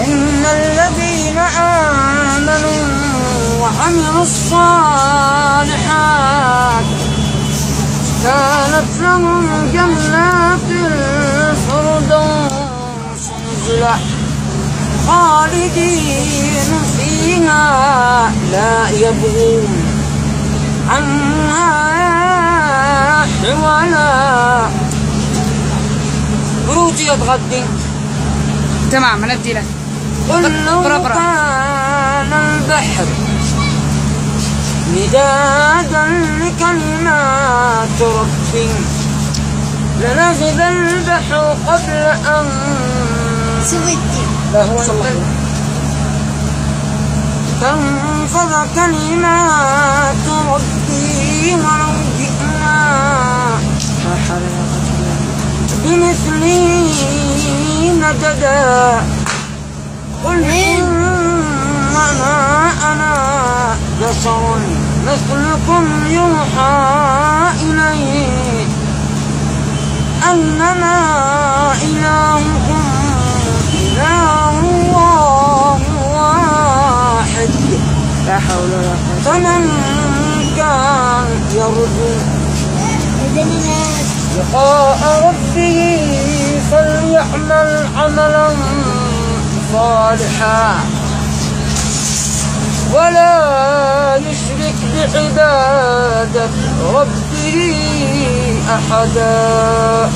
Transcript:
إن الذين آمنوا وعملوا الصالحات كانت لهم جنات الفردوس نزلا خالدين فيها لا يبغون عنها حولا. بروجي يتغدي تمام هندي لك. قل لو كان البحر مدادا لكلمات ربي لنفذ البحر قبل أن تنفذ كلمات ربي ولو جئنا بمثله مددا. قل إنما أنا بشر مثلكم يوحى إلي أنما إلهكم إله واحد لا حول ولا قوة. فمن كان يرجو لقاء ربه فليعمل عملا صالحا ولا يشرك بعبادة ربه أحدا.